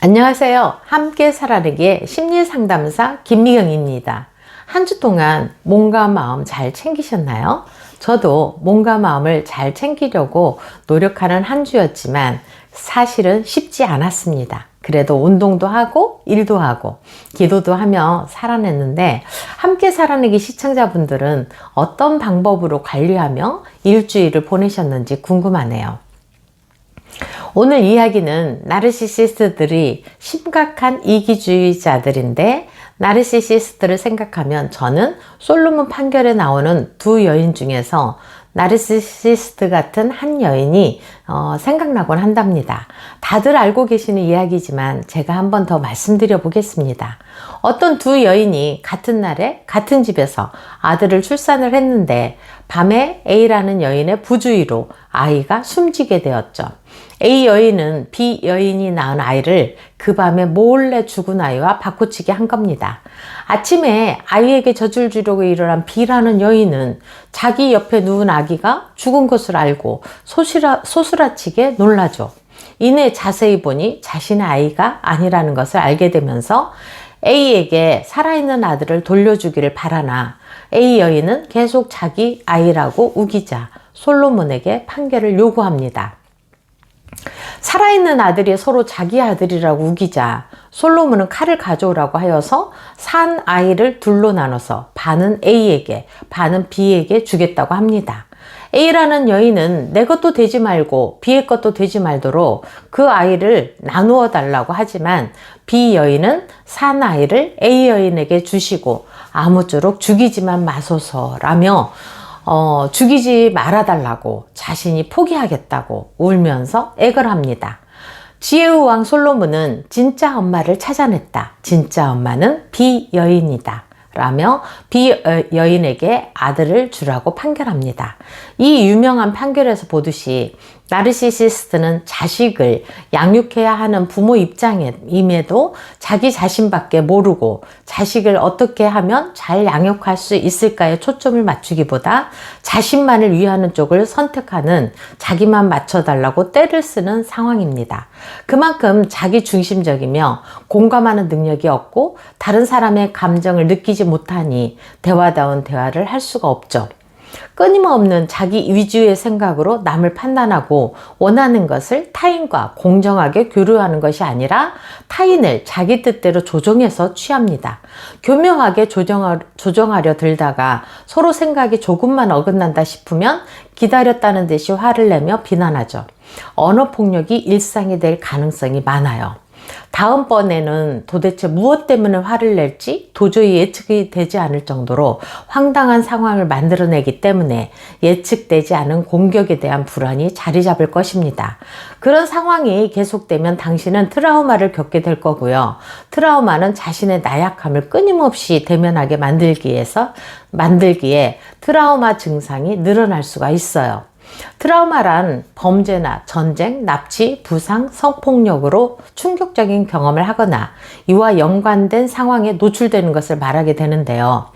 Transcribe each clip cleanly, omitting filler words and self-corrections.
안녕하세요. 함께 살아내기의 심리상담사 김미경입니다. 한 주 동안 몸과 마음 잘 챙기셨나요? 저도 몸과 마음을 잘 챙기려고 노력하는 한 주였지만 사실은 쉽지 않았습니다. 그래도 운동도 하고 일도 하고 기도도 하며 살아냈는데, 함께 살아내기 시청자분들은 어떤 방법으로 관리하며 일주일을 보내셨는지 궁금하네요. 오늘 이야기는 나르시시스트들이 심각한 이기주의자들인데, 나르시시스트를 생각하면 저는 솔로몬 판결에 나오는 두 여인 중에서 나르시시스트 같은 한 여인이 생각나곤 한답니다. 다들 알고 계시는 이야기지만 제가 한 번 더 말씀드려 보겠습니다. 어떤 두 여인이 같은 날에 같은 집에서 아들을 출산을 했는데, 밤에 A라는 여인의 부주의로 아이가 숨지게 되었죠. A 여인은 B 여인이 낳은 아이를 그 밤에 몰래 죽은 아이와 바꾸치기 한 겁니다. 아침에 아이에게 젖을 주려고 일어난 B라는 여인은 자기 옆에 누운 아기가 죽은 것을 알고 소스라치게 놀라죠. 이내 자세히 보니 자신의 아이가 아니라는 것을 알게 되면서 A에게 살아있는 아들을 돌려주기를 바라나, A 여인은 계속 자기 아이라고 우기자 솔로몬에게 판결을 요구합니다. 살아있는 아들이 서로 자기 아들이라고 우기자 솔로몬은 칼을 가져오라고 하여서 산 아이를 둘로 나눠서 반은 A에게 반은 B에게 주겠다고 합니다. A라는 여인은 내 것도 되지 말고 B의 것도 되지 말도록 그 아이를 나누어 달라고 하지만, B 여인은 산 아이를 A 여인에게 주시고 아무쪼록 죽이지만 마소서라며 죽이지 말아달라고 자신이 포기하겠다고 울면서 애걸 합니다. 지혜의 왕 솔로몬은 진짜 엄마를 찾아냈다. 진짜 엄마는 B 여인이다 라며 B 여인에게 아들을 주라고 판결합니다. 이 유명한 판결에서 보듯이 나르시시스트는 자식을 양육해야 하는 부모 입장임에도 자기 자신밖에 모르고 자식을 어떻게 하면 잘 양육할 수 있을까에 초점을 맞추기보다 자신만을 위하는 쪽을 선택하는, 자기만 맞춰달라고 떼를 쓰는 상황입니다. 그만큼 자기 중심적이며 공감하는 능력이 없고 다른 사람의 감정을 느끼지 못하니 대화다운 대화를 할 수가 없죠. 끊임없는 자기 위주의 생각으로 남을 판단하고 원하는 것을 타인과 공정하게 교류하는 것이 아니라 타인을 자기 뜻대로 조정해서 취합니다. 교묘하게 조정하려 들다가 서로 생각이 조금만 어긋난다 싶으면 기다렸다는 듯이 화를 내며 비난하죠. 언어폭력이 일상이 될 가능성이 많아요. 다음번에는 도대체 무엇 때문에 화를 낼지 도저히 예측이 되지 않을 정도로 황당한 상황을 만들어내기 때문에 예측되지 않은 공격에 대한 불안이 자리 잡을 것입니다. 그런 상황이 계속되면 당신은 트라우마를 겪게 될 거고요. 트라우마는 자신의 나약함을 끊임없이 대면하게 만들기에 트라우마 증상이 늘어날 수가 있어요. 트라우마란 범죄나 전쟁, 납치, 부상, 성폭력으로 충격적인 경험을 하거나 이와 연관된 상황에 노출되는 것을 말하게 되는데요.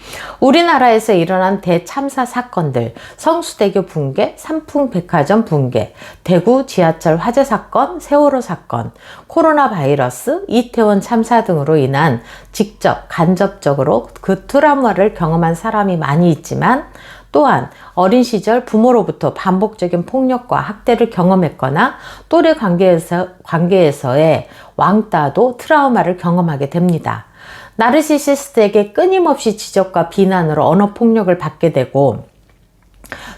우리나라에서 일어난 대참사 사건들, 성수대교 붕괴, 삼풍백화점 붕괴, 대구 지하철 화재 사건, 세월호 사건, 코로나 바이러스, 이태원 참사 등으로 인한 직접, 간접적으로 그 트라우마를 경험한 사람이 많이 있지만, 또한 어린 시절 부모로부터 반복적인 폭력과 학대를 경험했거나 또래 관계에서의 왕따도 트라우마를 경험하게 됩니다. 나르시시스트에게 끊임없이 지적과 비난으로 언어폭력을 받게 되고,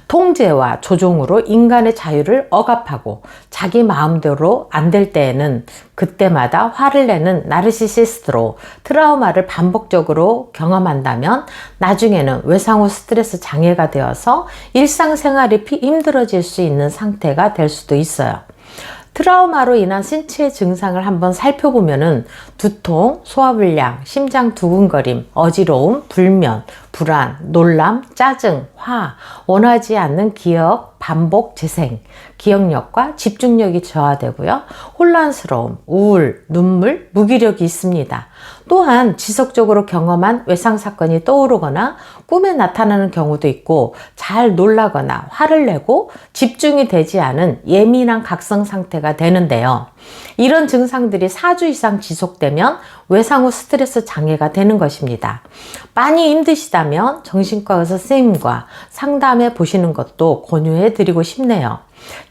통제와 조종으로 인간의 자유를 억압하고 자기 마음대로 안 될 때에는 그때마다 화를 내는 나르시시스트로 트라우마를 반복적으로 경험한다면 나중에는 외상 후 스트레스 장애가 되어서 일상생활이 힘들어질 수 있는 상태가 될 수도 있어요. 트라우마로 인한 신체 증상을 한번 살펴보면은 두통, 소화불량, 심장 두근거림, 어지러움, 불면, 불안, 놀람, 짜증, 화, 원하지 않는 기억, 반복 재생, 기억력과 집중력이 저하되고요. 혼란스러움, 우울, 눈물, 무기력이 있습니다. 또한 지속적으로 경험한 외상 사건이 떠오르거나 꿈에 나타나는 경우도 있고, 잘 놀라거나 화를 내고 집중이 되지 않은 예민한 각성 상태가 되는데요. 이런 증상들이 4주 이상 지속되면 외상 후 스트레스 장애가 되는 것입니다. 많이 힘드시다면 정신과 의사 선생님과 상담해 보시는 것도 권유해 드리고 싶네요.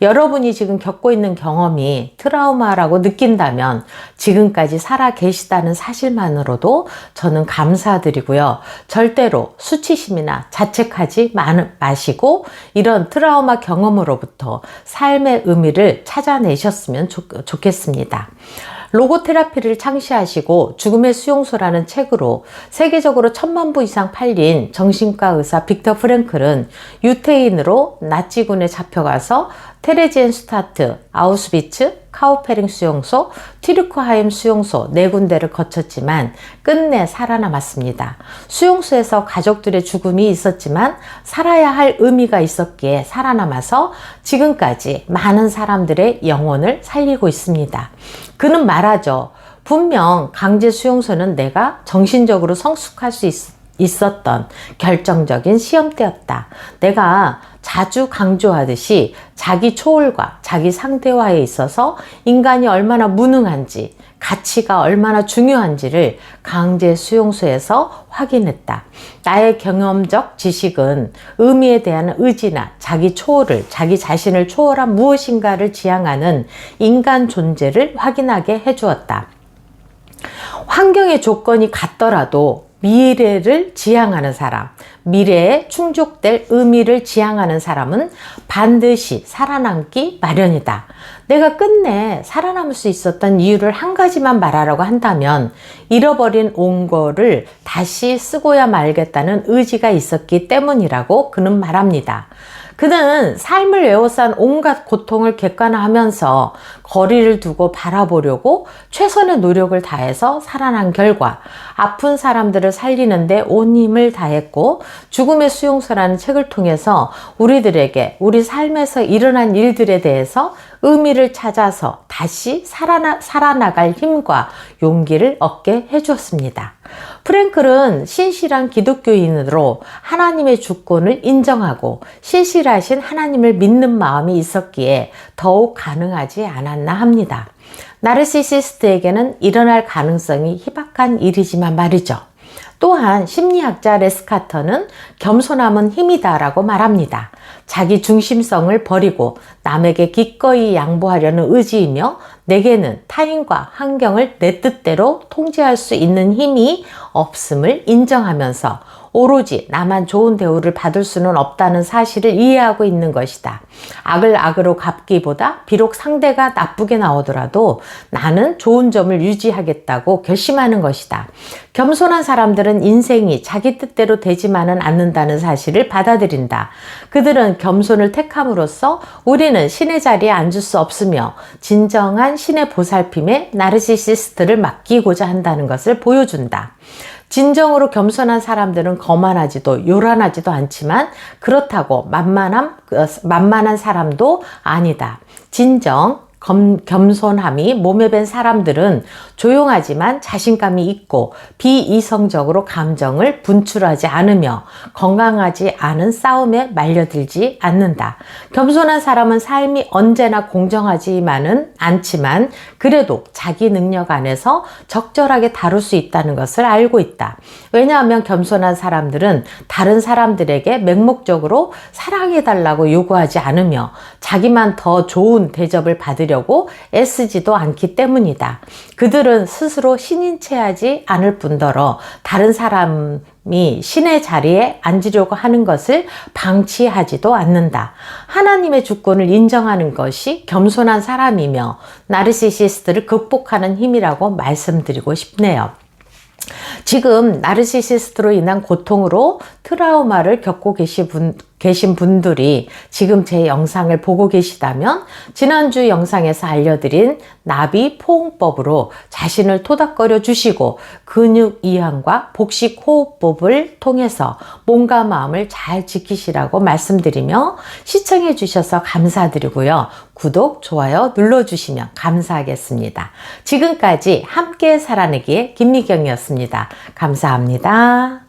여러분이 지금 겪고 있는 경험이 트라우마라고 느낀다면 지금까지 살아 계시다는 사실만으로도 저는 감사드리고요. 절대로 수치심이나 자책하지 마시고 이런 트라우마 경험으로부터 삶의 의미를 찾아내셨으면 좋겠습니다. 로고테라피를 창시하시고 죽음의 수용소라는 책으로 세계적으로 1000만 부 이상 팔린 정신과 의사 빅터 프랭클은 유태인으로 나치군에 잡혀가서 테레지엔슈타트, 아우슈비츠, 카우페링 수용소, 튀르크하임 수용소 4군데를 거쳤지만 끝내 살아남았습니다. 수용소에서 가족들의 죽음이 있었지만 살아야 할 의미가 있었기에 살아남아서 지금까지 많은 사람들의 영혼을 살리고 있습니다. 그는 말하죠. 분명 강제 수용소는 내가 정신적으로 성숙할 수 있었던 결정적인 시험대였다. 내가 자주 강조하듯이 자기 초월과 자기 상대화에 있어서 인간이 얼마나 무능한지, 가치가 얼마나 중요한지를 강제 수용소에서 확인했다. 나의 경험적 지식은 의미에 대한 의지나 자기 초월을, 자기 자신을 초월한 무엇인가를 지향하는 인간 존재를 확인하게 해주었다. 환경의 조건이 같더라도 미래를 지향하는 사람, 미래에 충족될 의미를 지향하는 사람은 반드시 살아남기 마련이다. 내가 끝내 살아남을 수 있었던 이유를 한 가지만 말하라고 한다면 잃어버린 온 거를 다시 쓰고야 말겠다는 의지가 있었기 때문이라고 그는 말합니다. 그는 삶을 에워싼 온갖 고통을 객관화하면서 거리를 두고 바라보려고 최선의 노력을 다해서 살아난 결과 아픈 사람들을 살리는데 온 힘을 다했고 죽음의 수용소라는 책을 통해서 우리들에게 우리 삶에서 일어난 일들에 대해서 의미를 찾아서 다시 살아나갈 힘과 용기를 얻게 해주었습니다. 프랭클은 신실한 기독교인으로 하나님의 주권을 인정하고 신실하신 하나님을 믿는 마음이 있었기에 더욱 가능하지 않았나 합니다. 나르시시스트에게는 일어날 가능성이 희박한 일이지만 말이죠. 또한 심리학자 레스카터는 겸손함은 힘이다라고 말합니다. 자기 중심성을 버리고 남에게 기꺼이 양보하려는 의지이며 내게는 타인과 환경을 내 뜻대로 통제할 수 있는 힘이 없음을 인정하면서 오로지 나만 좋은 대우를 받을 수는 없다는 사실을 이해하고 있는 것이다. 악을 악으로 갚기보다 비록 상대가 나쁘게 나오더라도 나는 좋은 점을 유지하겠다고 결심하는 것이다. 겸손한 사람들은 인생이 자기 뜻대로 되지만은 않는다는 사실을 받아들인다. 그들은 겸손을 택함으로써 우리는 신의 자리에 앉을 수 없으며 진정한 신의 보살핌에 나르시시스트를 맡기고자 한다는 것을 보여준다. 진정으로 겸손한 사람들은 거만하지도 요란하지도 않지만 그렇다고 만만한 사람도 아니다. 진정 겸손함이 몸에 밴 사람들은 조용하지만 자신감이 있고 비이성적으로 감정을 분출하지 않으며 건강하지 않은 싸움에 말려들지 않는다. 겸손한 사람은 삶이 언제나 공정하지만은 않지만 그래도 자기 능력 안에서 적절하게 다룰 수 있다는 것을 알고 있다. 왜냐하면 겸손한 사람들은 다른 사람들에게 맹목적으로 사랑해달라고 요구하지 않으며 자기만 더 좋은 대접을 받으려고 애쓰지도 않기 때문이다. 그들은 스스로 신인 체하지 않을 뿐더러 다른 사람이 신의 자리에 앉으려고 하는 것을 방치하지도 않는다. 하나님의 주권을 인정하는 것이 겸손한 사람이며 나르시시스트를 극복하는 힘이라고 말씀드리고 싶네요. 지금 나르시시스트로 인한 고통으로 트라우마를 겪고 계신 분들이 지금 제 영상을 보고 계시다면 지난주 영상에서 알려드린 나비 포옹법으로 자신을 토닥거려 주시고 근육 이완과 복식 호흡법을 통해서 몸과 마음을 잘 지키시라고 말씀드리며 시청해 주셔서 감사드리고요. 구독, 좋아요 눌러주시면 감사하겠습니다. 지금까지 함께 살아내기의 김미경이었습니다. 감사합니다.